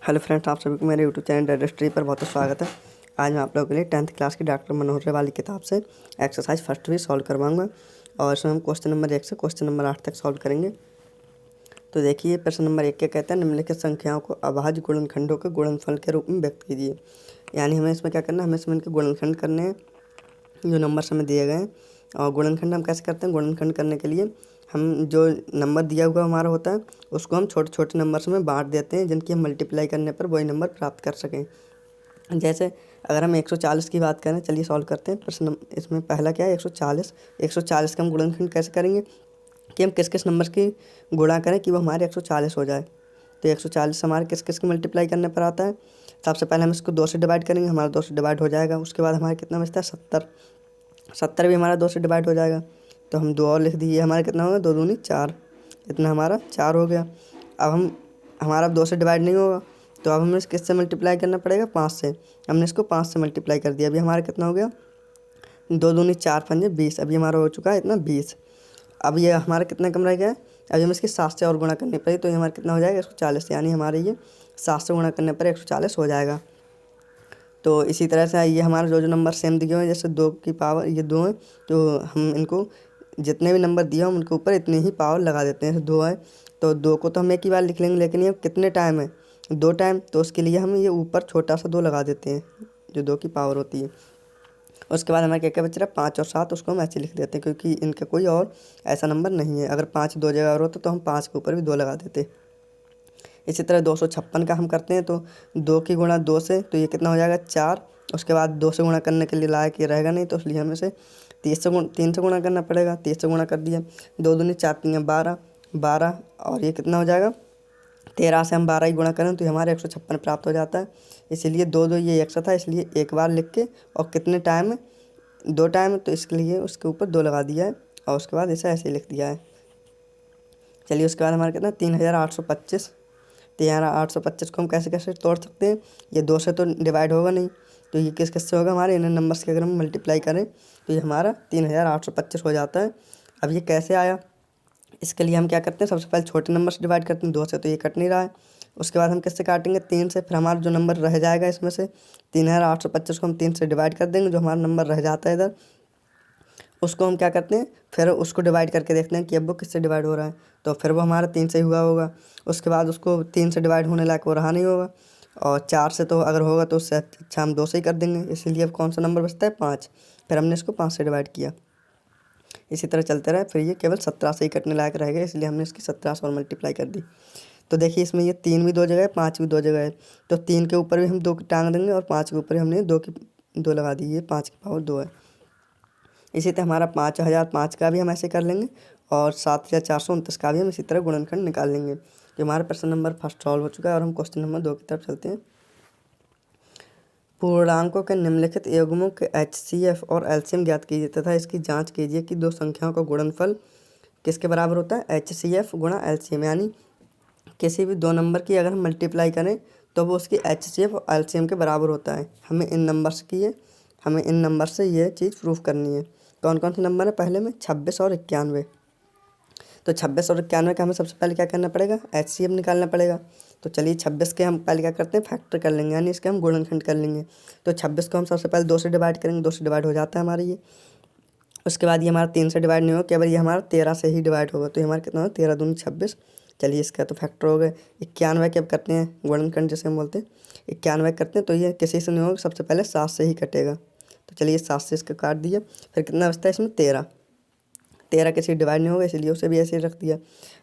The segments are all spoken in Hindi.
हेलो फ्रेंड्स, आप सभी को मेरे यूट्यूब चैनल रजिस्ट्री पर बहुत स्वागत है। आज मैं आप लोगों के लिए 10th क्लास की डॉक्टर मनोहर रे वाली किताब से एक्सरसाइज फर्स्ट भी सॉल्व करवाऊंगा और इसमें हम क्वेश्चन नंबर 1 से क्वेश्चन नंबर 8 तक सॉल्व करेंगे। तो देखिए, प्रश्न नंबर 1 क्या कहता है, निम्नलिखित संख्याओं को अभाज्य गुणनखंडों के गुणनफल के रूप में व्यक्त कीजिए। यानी हमें इसमें क्या करना है, हमें इसमें इनके गुणनखंड करने हैं जो नंबर हमें दिए गए हैं। और गुणनखंड हम कैसे करते हैं, गुणनखंड करने के लिए हम जो नंबर दिया हुआ हमारा होता है उसको हम छोटे छोटे नंबर्स में बांट देते हैं, जिनकी हम मल्टीप्लाई करने पर वही नंबर प्राप्त कर सकें। जैसे अगर हम 140 की बात करें, चलिए सॉल्व करते हैं। प्रश्न इसमें पहला क्या है, 140 का हम गुणनखंड कैसे करेंगे कि हम किस किस नंबर की गुणा करें कि वो हमारे 140 हो जाए। तो 140 हमारे किस किस की मल्टीप्लाई करने पर आता है। सबसे पहले हम इसको 2 से डिवाइड करेंगे, हमारा 2 से डिवाइड हो जाएगा। उसके बाद हमारा कितना बचता है, 70 भी हमारा 2 से डिवाइड हो जाएगा। तो हम 2 और लिख दिए, हमारा कितना होगा, 2 दूनी 4, इतना हमारा 4 हो गया। अब हमारा 2 से डिवाइड नहीं होगा, तो अब हमें किससे मल्टीप्लाई करना पड़ेगा, 5 से। हमने इसको 5 से मल्टीप्लाई कर दिया, अभी हमारा कितना हो गया, 2 दूनी 4 पंजे 20, अभी हमारा हो चुका है इतना 20। अब ये हमारा कितना कम रह गया है, अभी हम इसके 7 से और गुणा करने पर, तो ये हमारा कितना हो जाएगा, 140। यानी हमारे ये 7 से गुणा करने पर 140 हो जाएगा। तो इसी तरह से ये हमारा जो नंबर सेम दिए हुए हैं, जैसे 2 की पावर ये 2 है, तो हम इनको जितने भी नंबर दिए हम उनके ऊपर इतनी ही पावर लगा देते हैं। जैसे 2 है तो 2 को तो हम एक ही बार लिख लेंगे, लेकिन ये कितने टाइम है, 2 टाइम, तो उसके लिए हम ये ऊपर छोटा सा 2 लगा देते हैं, जो 2 की पावर होती है। उसके बाद हमारा क्या क्या बच रहा है, 5 और 7, उसको हम ऐसे लिख देते हैं क्योंकि इनका कोई और ऐसा नंबर नहीं है। अगर 5 2 जगह और होता तो हम 5 के ऊपर भी 2 लगा देते। इसी तरह 256 का हम करते हैं, तो 2 की गुणा 2 से, तो ये कितना हो जाएगा, 4। उसके बाद 2 से गुणा करने के लिए लायक ये रहेगा नहीं, तो इसलिए हमें से 3 से गुणा करना पड़ेगा। 30 से गुणा कर दिया, 2 दूनी 4 तीन 12, और ये कितना हो जाएगा, 13 से हम 12 ही गुणा करें तो ये हमारे 156 प्राप्त हो जाता है। इसीलिए 2 2 ये एक्स्ट्रा था, इसलिए एक बार लिख के, और कितने टाइम है, 2 टाइम, तो इसके लिए उसके ऊपर 2 लगा दिया है, और उसके बाद इसे ऐसे लिख दिया है। चलिए उसके बाद हमारा कितना, 3825। तो यहाँ 825 को हम कैसे कैसे तोड़ सकते हैं, ये 2 से तो डिवाइड होगा नहीं, तो ये किस किस से होगा, हमारे इन नंबर्स के अगर हम मल्टीप्लाई करें तो ये हमारा 3825 हो जाता है। अब ये कैसे आया, इसके लिए हम क्या करते हैं, सबसे पहले छोटे नंबर से डिवाइड करते हैं, 2 से तो ये कट नहीं रहा है। उसके बाद हम किससे काटेंगे, 3 से। फिर हमारा जो नंबर रह जाएगा इसमें से 3825 को हम 3 से डिवाइड कर देंगे, जो हमारा नंबर रह जाता है इधर, उसको हम क्या करते हैं, फिर उसको डिवाइड करके देखते हैं कि अब वो किससे डिवाइड हो रहा है, तो फिर वो हमारा 3 से ही हुआ होगा। उसके बाद उसको 3 से डिवाइड होने लायक वो रहा नहीं होगा, और 4 से तो अगर होगा तो उससे अच्छा हम 2 से ही कर देंगे। इसीलिए अब कौन सा नंबर बचता है, 5। फिर हमने इसको 5 से डिवाइड किया, इसी तरह चलते रहे, फिर ये केवल 17 से ही कटने लायक रह गया, इसलिए हमने इसकी 17 से और मल्टीप्लाई कर दी। तो देखिए इसमें ये 3 भी 2 जगह है, 5 भी 2 जगह है, तो 3 के ऊपर भी हम 2 की टांग देंगे, और 5 के ऊपर भी हमने 2 लगा दी, ये 5 की पावर 2 है। इसी तरह हमारा 5005 का भी हम ऐसे कर लेंगे, और 7429 का भी हम इसी तरह गुणनखंड निकाल लेंगे। तो हमारा प्रश्न नंबर फर्स्ट सॉल्व हो चुका है, और हम क्वेश्चन नंबर 2 की तरफ चलते हैं। पूर्णांकों के निम्नलिखित युग्मों के HCF और LCM ज्ञात कीजिए तथा इसकी जांच कीजिए कि दो संख्याओं का गुणनफल किसके बराबर होता है, HCF गुणा LCM। यानी किसी भी 2 नंबर की अगर हम मल्टीप्लाई करें तो वो उसकी HCF और LCM के बराबर होता है। हमें इन नंबर से ये चीज़ प्रूफ करनी है। कौन कौन से नंबर है, पहले में 26 और 91। तो 26 और 91 का हमें सबसे पहले क्या करना पड़ेगा, HCF निकालना पड़ेगा। तो चलिए 26 के हम पहले क्या करते हैं, फैक्टर कर लेंगे, यानी इसके हम गुणनखंड कर लेंगे। तो 26 को हम सबसे पहले 2 से डिवाइड करेंगे, 2 से डिवाइड हो जाता है हमारा ये। उसके बाद ये हमारा 3 से डिवाइड नहीं होगा, केवल ये हमारा 13 से ही डिवाइड होगा, तो ये हमारा कितना होगा, 13 दूनी 26। चलिए इसका तो फैक्टर हो गए। 91 के अब करते हैं गुणनखंड, जैसे हम बोलते हैं 91 करते हैं, तो ये किसी से नहीं होगा, सबसे पहले 7 से ही कटेगा। तो चलिए 7 से इसका काट दिया, फिर कितना बचता है इसमें, 13 किसी डिवाइड नहीं होगा, इसलिए उसे भी ऐसे ही रख दिया।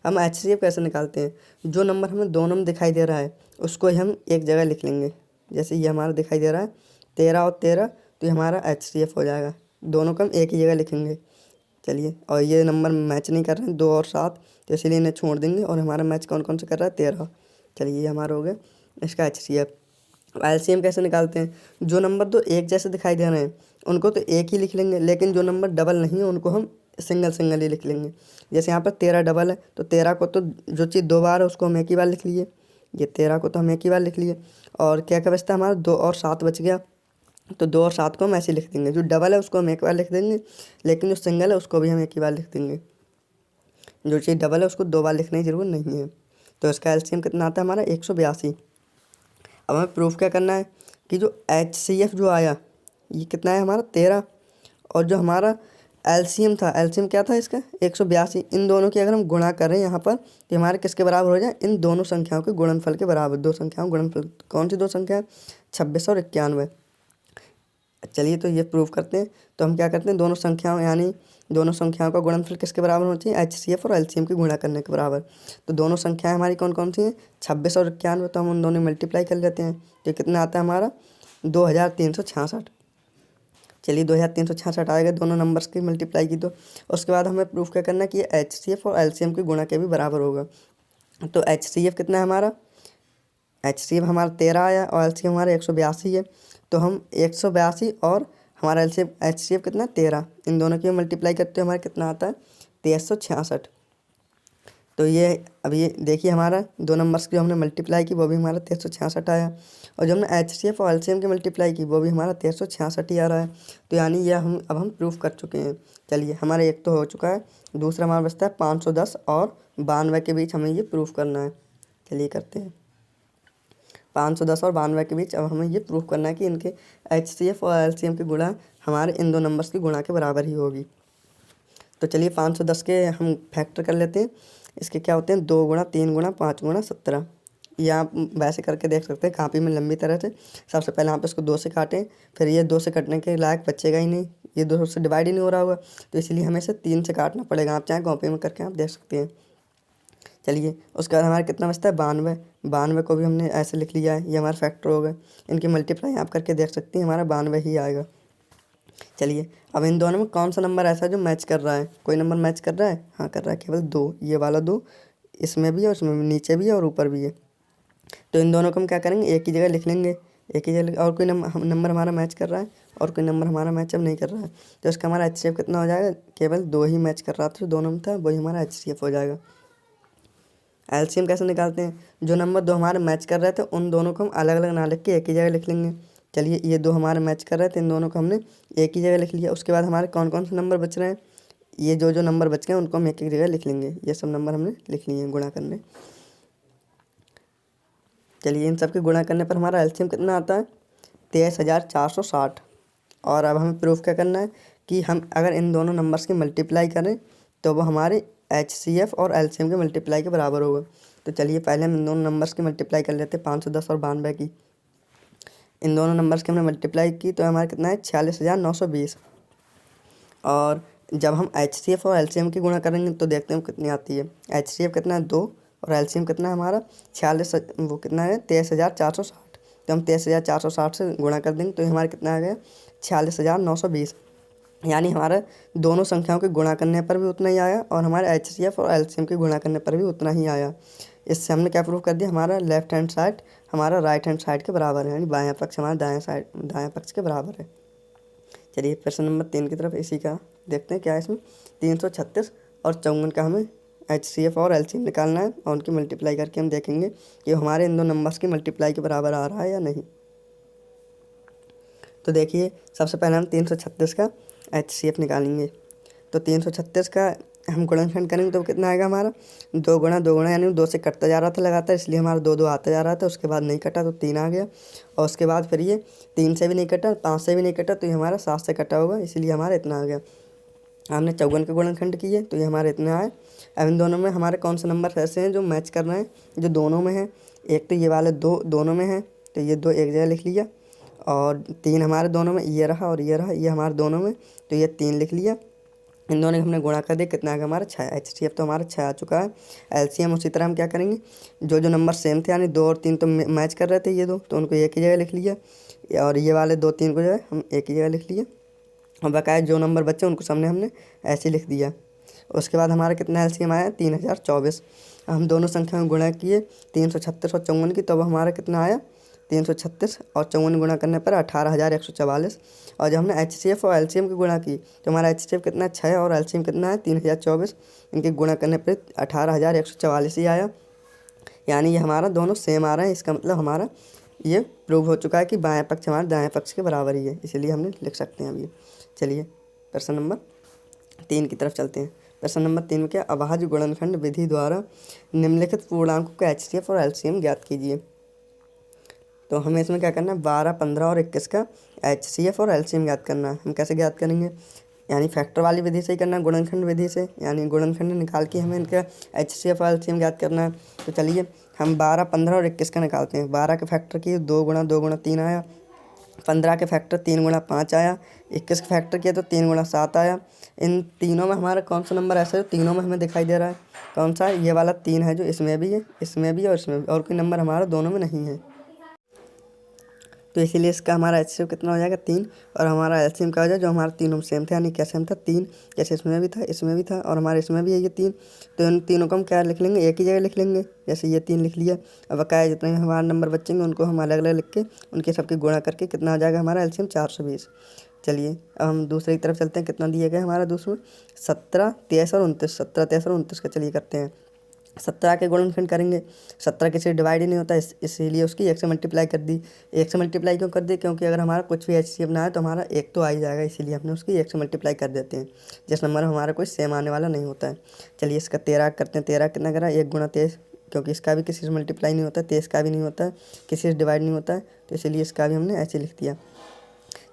हम HCF कैसे निकालते हैं, जो नंबर हमें दोनों में दिखाई दे रहा है उसको ही हम एक जगह लिख लेंगे। जैसे ये हमारा दिखाई दे रहा है 13 और 13, तो ये हमारा HCF हो जाएगा, दोनों को हम एक ही जगह लिखेंगे। चलिए, और ये नंबर मैच नहीं कर रहे हैं 2 और 7, तो इसलिए इन्हें छोड़ देंगे, और हमारा मैच कौन कौन से कर रहा है, 13। चलिए ये हमारा हो गया इसका HCF। LCM कैसे निकालते हैं, जो नंबर दो एक जैसे दिखाई दे रहे हैं उनको तो एक ही लिख लेंगे, लेकिन जो नंबर डबल नहीं है उनको हम सिंगल सिंगल ही लिख लेंगे। जैसे यहाँ पर 13 डबल है, तो 13 को तो जो चीज़ 2 बार है उसको हम एक ही बार लिख लिए, ये 13 को तो हम एक ही बार लिख लिए। और क्या क्या बचता है हमारा, 2 और 7 बच गया, तो 2 और 7 को हम ऐसे लिख देंगे। जो डबल है उसको हम एक बार लिख देंगे, लेकिन जो सिंगल है उसको भी हम एक ही बार लिख देंगे। जो चीज़ डबल है उसको 2 बार लिखने की जरूरत नहीं है। तो इसका LCM कितना आता है हमारा, 182। अब हमें प्रूफ क्या करना है कि जो HCF जो आया ये कितना है हमारा 13, और जो हमारा LCM था, LCM क्या था इसका 182, इन दोनों की अगर हम गुणा करें यहाँ पर तो हमारे किसके बराबर हो जाए, इन दोनों संख्याओं के गुणनफल के बराबर। दो संख्याओं गुणनफल कौन सी दो संख्या है, 26 और 91। चलिए तो ये प्रूव करते हैं। तो हम क्या करते हैं, दोनों संख्याओं यानी दोनों संख्याओं का गुणनफल किसके बराबर होना चाहिए, HCF और LCM के गुणा करने के बराबर। तो दोनों संख्याएं हमारी कौन कौन सी हैं, 26 और 91, तो हम उन दोनों मल्टीप्लाई कर लेते हैं। तो कितना आता है हमारा 2366। चलिए 2366 आएगा दोनों नंबर्स की मल्टीप्लाई की। तो उसके बाद हमें प्रूफ क्या करना है कि HCF और LCM के गुणा के भी बराबर होगा। तो HCF कितना है हमारा, HCF हमारा 13 आया और LCM हमारा 182 है। तो हम 182 और हमारा HCF कितना 13, इन दोनों की मल्टीप्लाई करते हैं हमारा कितना आता है 2366। तो ये अभी ये देखिए हमारा दो नंबर्स की जो हमने मल्टीप्लाई की वो भी हमारा 2366 आया, और जो हमने HCF और LCM की मल्टीप्लाई की वो भी हमारा 2366 ही आ रहा है। तो यानी यह हम प्रूफ कर चुके हैं। चलिए हमारा एक तो हो चुका है, दूसरा हमारा बचता है 510 और 92 के बीच हमें ये प्रूफ करना है। चलिए करते हैं। 510 और 92 के बीच अब हमें ये प्रूफ करना है कि इनके HCF और LCM की गुणा हमारे इन दो नंबर्स की गुणा के बराबर ही होगी। तो चलिए 510 के हम फैक्टर कर लेते हैं। इसके क्या होते हैं 2 गुणा 3 गुणा 5 गुणा 17। ये आप वैसे करके देख सकते हैं कापी में लंबी तरह से। सबसे पहले आप इसको 2 से काटें, फिर ये 2 से कटने के लायक बचेगा ही नहीं, ये 2 से डिवाइड ही नहीं हो रहा होगा, तो इसलिए हमें इसे 3 से काटना पड़ेगा। आप चाहें कॉपी में करके आप देख सकते हैं। चलिए उसके बाद हमारा कितना बचता है 92। 92 को भी हमने ऐसे लिख लिया है, ये हमारा फैक्टर हो गए। इनकी मल्टीप्लाई आप करके देख सकते हैं, हमारा 92 ही आएगा। चलिए अब इन दोनों में कौन सा नंबर ऐसा है जो मैच कर रहा है, कोई नंबर मैच कर रहा है, हाँ कर रहा है, केवल 2, ये वाला 2, इसमें भी है, उसमें भी, नीचे भी है और ऊपर भी है। तो इन दोनों को हम क्या करेंगे एक ही जगह लिख लेंगे, एक ही जगह। और कोई नंबर हमारा मैच कर रहा है और कोई नंबर हमारा मैच अब नहीं कर रहा है, तो इसका हमारा HCF कितना हो जाएगा, केवल 2 ही मैच कर रहा था, जो दोनों में था वही हमारा HCF हो जाएगा। LCM कैसे निकालते हैं, जो नंबर 2 हमारे मैच कर रहे थे उन दोनों को हम अलग अलग ना लिख के एक ही जगह लिख लेंगे। चलिए ये 2 हमारे मैच कर रहे थे, इन दोनों को हमने एक ही जगह लिख लिया। उसके बाद हमारे कौन कौन से नंबर बच रहे हैं, ये जो नंबर बच गए उनको हम एक एक जगह लिख लेंगे। ये सब नंबर हमने लिख लिए हैं गुणा करने। चलिए इन सब के गुणा करने पर हमारा LCM कितना आता है 23,460। और अब हमें प्रूफ क्या करना है कि हम अगर इन दोनों नंबर्स की मल्टीप्लाई करें तो वो हमारे HCF और LCM के मल्टीप्लाई के बराबर होगा। तो चलिए पहले हम इन दोनों नंबर्स की मल्टीप्लाई कर लेते हैं, 510 और 92 की। इन दोनों नंबर्स की हमने मल्टीप्लाई की तो हमारा कितना है 46,920। और जब हम HCF और LCM की गुणा करेंगे तो देखते हैं कितनी आती है। HCF कितना है 2 और LCM कितना है हमारा 46, वो कितना है 23,460। तो हम 23,460 से गुणा कर देंगे तो हमारा कितना आ गया 46,920। यानी हमारा दोनों संख्याओं के गुणा करने पर भी उतना ही आया और हमारे HCF और LCM के गुणा करने पर भी उतना ही आया। इससे हमने क्या प्रूव कर दिया, हमारा लेफ्ट हैंड साइड हमारा राइट हैंड साइड के बराबर है, यानी बायां पक्ष हमारा दायां पक्ष के बराबर है। चलिए प्रश्न नंबर 3 की तरफ इसी का देखते हैं क्या है इसमें। 336 और 54 का हमें HCF और LCM निकालना है और उनकी मल्टीप्लाई करके हम देखेंगे कि हमारे इन दो नंबर्स की मल्टीप्लाई के बराबर आ रहा है या नहीं। तो देखिए सबसे पहले हम 336 का HCF निकालेंगे। तो 336 का हम गुणनखंड करेंगे तो कितना आएगा हमारा 2 गुणा 2 गुणा, यानी 2 से कटता जा रहा था लगातार, इसलिए हमारा 2 2 आता जा रहा था। उसके बाद नहीं कटा तो 3 आ गया, और उसके बाद फिर ये 3 से भी नहीं कटा, 5 से भी नहीं कटा, तो ये हमारा 7 से कटा होगा, इसलिए हमारा इतना आ गया। हमने 54 के गुणनखंड किए तो ये हमारे इतना आए। अब इन दोनों में हमारे कौन से नंबर ऐसे हैं जो मैच कर रहे हैं, जो दोनों में हैं। एक तो ये वाले 2 दोनों में हैं, तो ये 2 एक जगह लिख लिया, और 3 हमारे दोनों में, ये रहा और ये रहा, ये हमारे दोनों में, तो ये 3 लिख लिया। इन दोनों को हमने गुणा कर दिया, कितना आ गया हमारा 6। HCF तो हमारा 6 आ चुका है। LCM उसी तरह हम क्या करेंगे, जो नंबर सेम थे यानी 2 और 3 तो मैच कर रहे थे ये 2, तो उनको एक ही जगह लिख लिया, और ये वाले 2 3 को जो है हम एक ही जगह लिख लिए, और बकाया जो नंबर बचे उनको सामने हमने ऐसे लिख दिया। उसके बाद हमारा कितना LCM आया 3024। हम दोनों संख्या में गुणा किए 336 और 54 की, तब हमारा कितना आया 336 और 54 गुणा करने पर 18,144। और जब हमने HCF और LCM की गुणा की तो हमारा HCF कितना 6 और LCM कितना है 3024। इनके गुणा करने पर 18,144 ही आया, यानी ये हमारा दोनों सेम आ रहे हैं। इसका मतलब हमारा ये प्रूव हो चुका है कि बाएं पक्ष हमारे दाएं पक्ष के बराबर ही है, इसलिए हमने लिख सकते हैं अब ये। चलिए प्रश्न नंबर 3 की तरफ चलते हैं। प्रश्न नंबर 3 में क्या, अभाज्य गुणनखंड विधि द्वारा निम्नलिखित पूर्णांकों का HCF और LCM ज्ञात कीजिए। तो हमें इसमें क्या करना है, 12, 15 और 21 का HCF और LCM ज्ञात करना है। हम कैसे ज्ञात करेंगे, यानी फैक्टर वाली विधि से ही करना है, गुणनखंड विधि से, यानी गुणनखंड निकाल के हमें इनका HCF और LCM ज्ञात करना है। तो चलिए हम 12, 15 और 21 का निकालते हैं। 12 के फैक्टर किए 2 गुणा 2 गुणा 3 आया, 15 के फैक्टर 3 गुणा 5 आया, 21 के फैक्टर किया तो 3 गुणा 7 आया। इन तीनों में हमारा कौन सा नंबर ऐसा है जो तीनों में हमें दिखाई दे रहा है, कौन सा, ये वाला 3 है जो इसमें भी है, इसमें भी है और इसमें भी, और कोई नंबर हमारा दोनों में नहीं है। तो इसीलिए इसका हमारा HCF कितना हो जाएगा, 3, और हमारा LCM का हो जाएगा जो हमारा तीनों में सेम था, यानी क्या सेम था, 3, जैसे इसमें भी था, इसमें भी था और हमारे इसमें भी है ये 3। तो इन तीनों को हम क्या लिख लेंगे, एक ही जगह लिख लेंगे, जैसे ये 3 लिख लिया। अब बकाया जितने भी हमारे नंबर बचेंगे उनको हम अलग अलग लिख के उनके सबके गुणा करके कितना हो जाएगा हमारा LCM, 420। चलिए अब हम दूसरी तरफ चलते हैं, कितना दिया गया हमारा दूसरा, 17, 23 और 29, 17, 23 और 29 का चलिए करते हैं। 17 के गुणनखंड करेंगे, 17 किसी से डिवाइड ही नहीं होता, इसीलिए उसकी 1 से मल्टीप्लाई कर दी। 1 से मल्टीप्लाई क्यों कर दी, क्योंकि अगर हमारा कुछ भी HCF ना है तो हमारा 1 तो आ ही जाएगा, इसीलिए हमने उसकी 1 से मल्टीप्लाई कर देते हैं, जिस नंबर में हमारा कोई सेम आने वाला नहीं होता है। चलिए इसका 13 करते हैं। 13 कितना करा, 1 गुणा 23, क्योंकि इसका भी किसी से मल्टीप्लाई नहीं होता, 23 का भी नहीं होता है, किसी से डिवाइड नहीं होता है, तो इसीलिए इसका भी हमने ऐसे लिख दिया।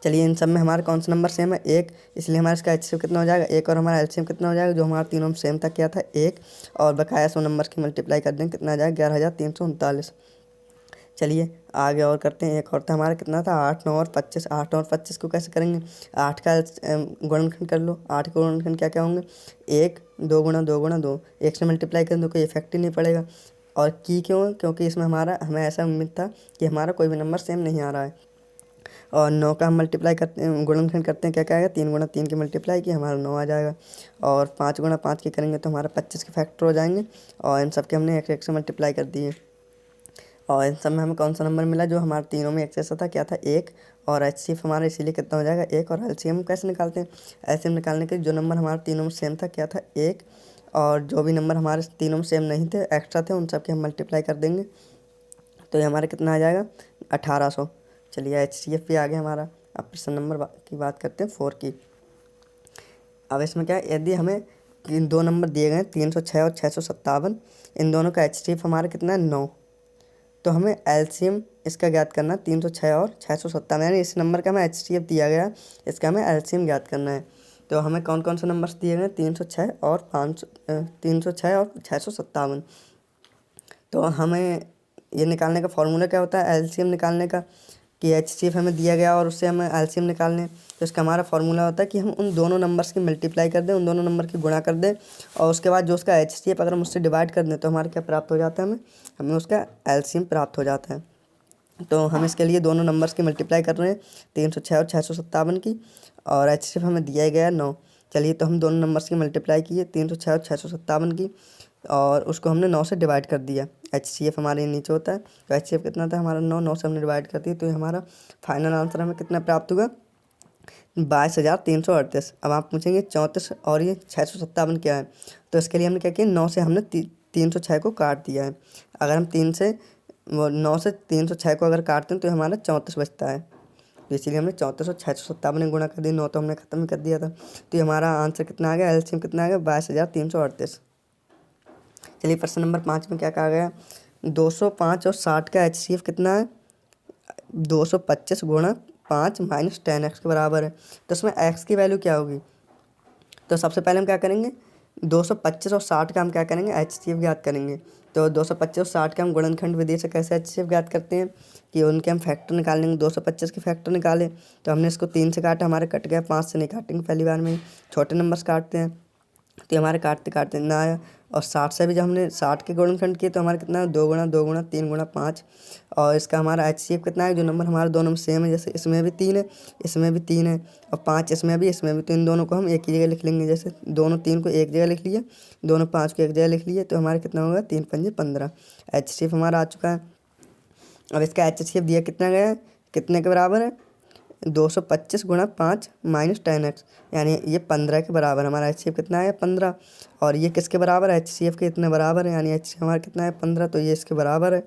चलिए इन सब में हमारा कौन सा नंबर सेम है, 1, इसलिए हमारा इसका HCF कितना हो जाएगा, 1, और हमारा LCM कितना हो जाएगा, जो हमारा तीनों में सेम था क्या था, 1, और बकाया 100 नंबर की मल्टीप्लाई कर देंगे, कितना आ जाएगा, 11,339। चलिए आगे और करते हैं। एक और था हमारा, कितना था, 8, 9 और 25। 8 और 25 को कैसे करेंगे, 8 का गुणनखंड कर लो। 8 के गुणनखंड क्या क्या होंगे, 1, 2 गुणा 2 गुणा 2, 1 से मल्टीप्लाई करें तो कोई इफेक्ट ही नहीं पड़ेगा। और की क्यों है, क्योंकि इसमें हमें ऐसा उम्मीद था कि हमारा कोई भी नंबर सेम नहीं आ रहा है। और 9 का हम मल्टीप्लाई करते हैं, गुणनखंड करते हैं, क्या क्या आएगा, 3 गुणा 3 की मल्टीप्लाई की हमारा 9 आ जाएगा। और 5 गुणा 5 की करेंगे तो हमारा 25 के फैक्टर हो जाएंगे, और इन सब के हमने 1 से मल्टीप्लाई कर दिए। और इन सब में हमें कौन सा नंबर मिला, जो हमारे तीनों में एक जैसा था, क्या था, 1, और HCF हमारा इसीलिए कितना हो जाएगा, 1, और LCM कैसे निकालते हैं, LCM निकालने के जो नंबर हमारे तीनों में सेम था क्या था, 1, और जो भी नंबर हमारे तीनों में सेम नहीं थे, एक्स्ट्रा थे, उन सब के हम मल्टीप्लाई कर देंगे, तो ये हमारा कितना आ जाएगा, 1800। चलिए HCF भी आ गया हमारा। अब प्रश्न नंबर की बात करते हैं 4 की। अब इसमें क्या है, यदि हमें इन दो नंबर दिए गए हैं, 306 और 657, इन दोनों का HCF हमारा कितना है, 9, तो हमें LCM इसका ज्ञात करना है, 306 और 657, यानी इस नंबर का हमें HCF दिया गया, इसका हमें LCM ज्ञात करना है। तो हमें कौन कौन से नंबर्स दिए गए हैं, 306 और 657। तो हमें ये निकालने का फॉर्मूला क्या होता है LCM निकालने का, कि HCF हमें दिया गया और उससे हमें LCM निकालने, तो इसका हमारा फॉर्मूला होता है कि हम उन दोनों नंबर्स की मल्टीप्लाई कर दें, उन दोनों नंबर की गुणा कर दें, और उसके बाद जो उसका HCF अगर हम उससे डिवाइड कर दें तो हमारा क्या प्राप्त हो जाता है, हमें उसका LCM प्राप्त हो जाता है। तो हम इसके लिए दोनों नंबर्स की मल्टीप्लाई कर रहे हैं, 306 और 657 की, और HCF हमें दिया गया है 9। चलिए तो हम दोनों नंबर्स की मल्टीप्लाई किए, 306 और 657 की, और उसको हमने 9 से डिवाइड कर दिया। HCF हमारे नीचे होता है, तो HCF कितना था हमारा, 9 से हमने डिवाइड कर दिया, तो ये हमारा फाइनल आंसर हमें कितना प्राप्त होगा, 22,338। अब आप पूछेंगे 34 और ये 657 क्या है, तो इसके लिए हमने क्या किया, 9 से हमने 306 को काट दिया है। अगर हम 9 से 306 को अगर काटते हैं तो हमारा 34 बचता है, तो इसीलिए हमने 34 और 657 गुणा कर दिया, 9 तो हमने खत्म कर दिया था। तो ये हमारा आंसर कितना आ गया, LCM कितना आ गया, 22,338। चलिए प्रश्न नंबर 5 में क्या कहा गया, 205 और 60 का HCF कितना है, 225 गुणा 5 माइनस 10x के बराबर है। तो इसमें x की वैल्यू क्या होगी, तो सबसे पहले हम क्या करेंगे, 225 और 60 का हम क्या करेंगे, HCF ज्ञात करेंगे। तो 225 और 60 का हम गुणनखंड विधि से कैसे HCF ज्ञात करते हैं, कि उनके हम फैक्टर निकाल लेंगे। 225 के फैक्टर निकाले तो हमने इसको 3 से काटा, हमारे कट गया, 5 से नहीं काटेंगे पहली बार में ही, छोटे नंबर्स काटते हैं, तो हमारे काटते काटते ना आया। और 60 से भी जब हमने 60 के गुणनखंड किए तो हमारा कितना, 2 गुणा 2 गुणा 3 गुणा 5, और इसका हमारा HCF कितना है, जो नंबर हमारे दोनों में सेम है, जैसे इसमें भी 3 है, इसमें भी 3 है, और 5 इसमें भी, तो इन दोनों को हम एक ही जगह लिख लेंगे, जैसे दोनों 3 को एक जगह लिख लिया, दोनों 5 को एक जगह लिख लिए, तो हमारा कितना होगा, 3 पंजे 15, HCF हमारा आ चुका है। अब इसका HCF दिया कितना गया है, कितने के बराबर है, 225 गुणा 5 माइनस 10x, यानी ये 15 के बराबर, हमारा HCF कितना है, 15, और ये किसके बराबर है, HCF के इतने बराबर है, यानी HCF हमारा कितना है, 15, तो ये इसके बराबर है।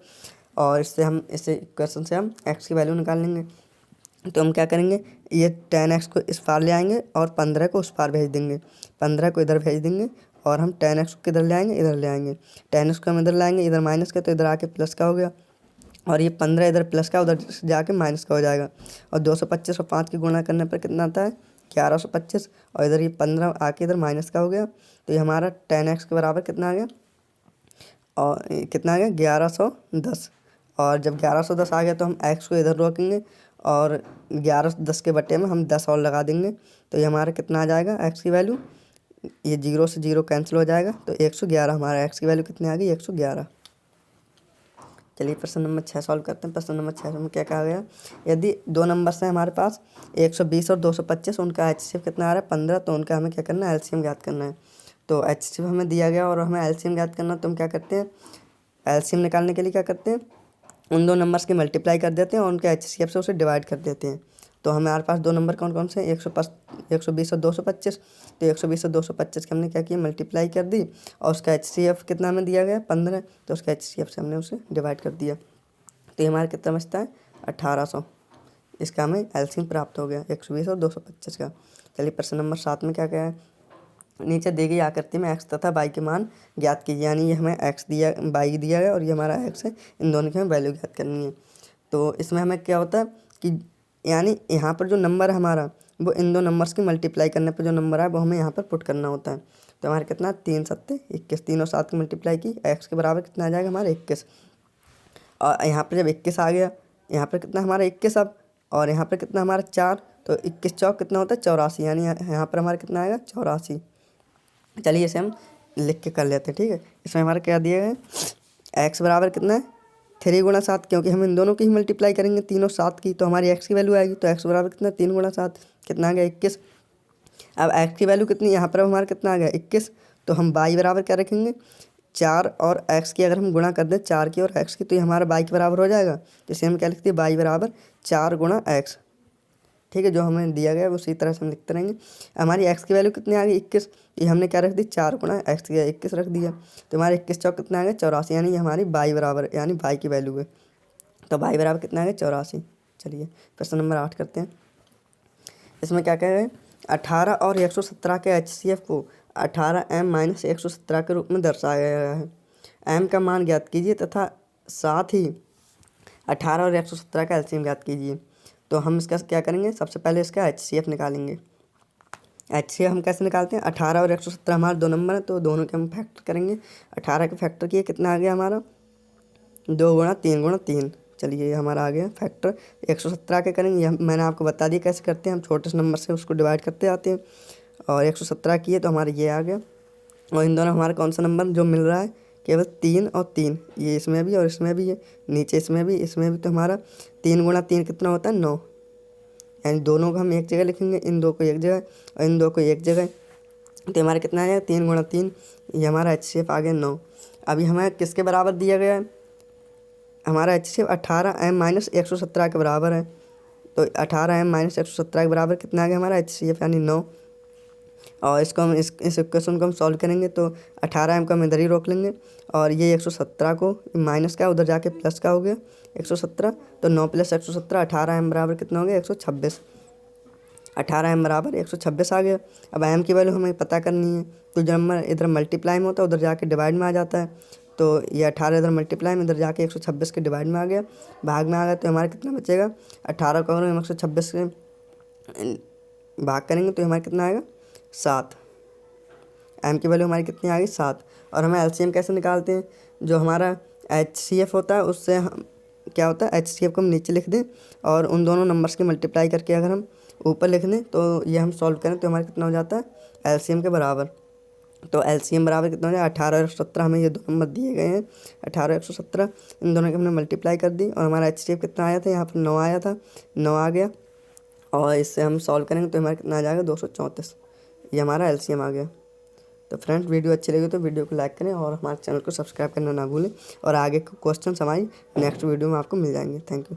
और इस इक्वेशन से हम x की वैल्यू निकाल लेंगे। तो हम क्या करेंगे, ये 10x को इस पार ले आएंगे और 15 को उस पार भेज देंगे, 15 को इधर भेज देंगे, और हम 10x को किधर ले आएंगे, इधर ले आएंगे, 10x को हम इधर लाएंगे, इधर माइनस का तो इधर आके प्लस का हो गया, और ये 15 इधर प्लस का उधर जाके माइनस का हो जाएगा। और 225 और 5 की गुणा करने पर कितना आता है 1125। और इधर ये 15 आके इधर माइनस का हो गया, तो ये हमारा 10x के बराबर कितना आ गया, और कितना आ गया 1110। और जब 1110 आ गया तो हम x को इधर रोकेंगे और 1110 के बटे में हम 10 और लगा देंगे, तो ये हमारा कितना आ जाएगा x की वैल्यू, ये 0 से 0 कैंसिल हो जाएगा, तो 111 हमारा x की वैल्यू कितनी आ गई 111। चलिए प्रश्न नंबर 6 सॉल्व करते हैं। प्रश्न नंबर 6 में क्या कहा गया, यदि दो नंबर्स हैं हमारे पास 120 और 225, उनका HCF कितना आ रहा है 15, तो उनका हमें क्या करना है LCM ज्ञात करना है। तो HCF हमें दिया गया और हमें LCM ज्ञात करना, तो हम क्या करते हैं LCM निकालने के लिए क्या करते हैं, उन दो नंबर्स की मल्टीप्लाई कर देते हैं और उनके HCF से उसे डिवाइड कर देते हैं। तो हमारे पास दो नंबर कौन कौन से हैं 120 और 225। तो 120 और 225 के हमने क्या किया मल्टीप्लाई कर दी, और उसका HCF कितना हमें दिया गया 15, तो उसका HCF से हमने उसे डिवाइड कर दिया। तो ये हमारा कितना बचता है 1800। इसका हमें LCM प्राप्त हो गया 120 और 225 का। चलिए प्रश्न नंबर 7 में क्या क्या है, नीचे दी गई आकृति में x तथा y के मान ज्ञात कीजिए। यानी ये हमें x दिया y दिया है और ये हमारा x है, इन दोनों की हमें वैल्यू ज्ञात करनी है। तो इसमें हमें क्या होता है कि यानी यहाँ पर जो नंबर है हमारा वो इन दो नंबर्स की मल्टीप्लाई करने पर जो नंबर है वो हमें यहाँ पर पुट करना होता है। तो हमारे कितना 3 7 21, 3 और 7 की मल्टीप्लाई की, x के बराबर कितना आ जाएगा हमारा 21। और यहाँ पर जब 21 आ गया, यहाँ पर कितना हमारा 21 अब, और यहाँ पर कितना हमारा 4, तो 21 चौक कितना होता है 84, यानी यहाँ पर हमारा कितना आएगा 84। चलिए इसे हम लिख के कर लेते हैं, ठीक है। इसमें हमारा क्या दिया है x बराबर कितना है 3 गुणा 7, क्योंकि हम इन दोनों की ही मल्टीप्लाई करेंगे 3 और 7 की, तो हमारी x की वैल्यू आएगी। तो x बराबर कितना 3 गुणा 7 कितना आ गया 21। अब x की वैल्यू कितनी, यहाँ पर अब हमारा कितना आ गया 21, तो हम y बराबर क्या रखेंगे 4 और x की अगर हम गुणा कर दें 4 की और x की, तो ये हमारा y के बराबर हो जाएगा। तो इसे हम क्या लिखते हैं y बराबर 4 गुणा x, ठीक है। जो हमें दिया गया है उसी तरह से हम लिखते रहेंगे। हमारी x की वैल्यू कितनी आ गई 21, ये हमने क्या रख दी 4 गुणा x की 21 रख दिया, तो हमारे 21 चौक कितना आ गया 84, यानी ये हमारी y बराबर यानी y की वैल्यू है। तो y बराबर कितना आ गया 84। चलिए प्रश्न नंबर 8 करते हैं। इसमें क्या कह रहे हैं 18 और 117 के HCF को 18m - 117 के रूप में दर्शाया गया है। m का मान ज्ञात कीजिए तथा साथ ही 18 और 117 का LCM ज्ञात कीजिए। तो हम इसका क्या करेंगे, सबसे पहले इसका HCF निकालेंगे। HCF हम कैसे निकालते हैं, 18 और 117 हमारे दो नंबर हैं, तो दोनों के हम फैक्टर करेंगे। 18 के फैक्टर किए कितना आ गया हमारा 2 गुणा 3 गुणा 3। चलिए ये हमारा आ गया फैक्टर। 117 के करेंगे, ये मैंने आपको बता दिया कैसे करते हैं, हम छोटे से नंबर से उसको डिवाइड करते आते हैं। और 117 किए तो हमारा ये आ गया। और इन दोनों हमारा कौन सा नंबर जो मिल रहा है केवल 3 और 3, ये इसमें भी और इसमें भी है, नीचे इसमें भी इसमें भी। तो हमारा 3 गुणा 3 कितना होता है 9, यानी दोनों को हम एक जगह लिखेंगे, इन दो को एक जगह और इन दो को एक जगह। तो हमारा कितना आ जाएगा 3 गुणा 3, ये हमारा HCF आ गया 9। अभी हमें किसके बराबर दिया गया है, हमारा HCF 18m - 117 के बराबर है। तो 18m - 117 के बराबर कितना आ गया हमारा HCF यानी 9। और इसको हम इस इक्वेशन को हम सॉल्व करेंगे, तो 18m को हम इधर ही रोक लेंगे और ये 117 को माइनस का उधर जाके प्लस का हो गया 117। तो 9 + 117 18m बराबर कितना हो गया 126। 18m बराबर 126 आ गया। अब m की वैल्यू हमें पता करनी है, तो जब नंबर इधर मल्टीप्लाई में होता है उधर जाके डिवाइड में आ जाता है। तो ये 18 इधर मल्टीप्लाई में इधर जाके 126 के डिवाइड में आ गया, भाग में आ गया। तो हमारा कितना बचेगा 18 को अगर हम 126 के भाग करेंगे तो हमारा कितना आएगा 7। m की वैल्यू हमारी कितनी आ गई 7। और हमें LCM कैसे निकालते हैं, जो हमारा HCF होता है उससे हम क्या होता है HCF को हम नीचे लिख दें और उन दोनों नंबर्स की मल्टीप्लाई करके अगर हम ऊपर लिख दें तो ये हम सॉल्व करें तो हमारा कितना हो जाता है LCM के बराबर। तो LCM बराबर कितना हो जाए 18 और 117, हमें ये दो नंबर दिए गए हैं 18 और 117, इन दोनों की हमने मल्टीप्लाई कर दी और हमारा HCF कितना आया था, यहाँ पर 9 आया था, 9 आ गया। और इससे हम सॉल्व करेंगे तो हमारा कितना आ जाएगा 234, ये हमारा LCM आ गया। तो फ्रेंड्स वीडियो अच्छी लगी तो वीडियो को लाइक करें और हमारे चैनल को सब्सक्राइब करना ना भूलें, और आगे के क्वेश्चन हमारी नेक्स्ट वीडियो में आपको मिल जाएंगे। Thank you.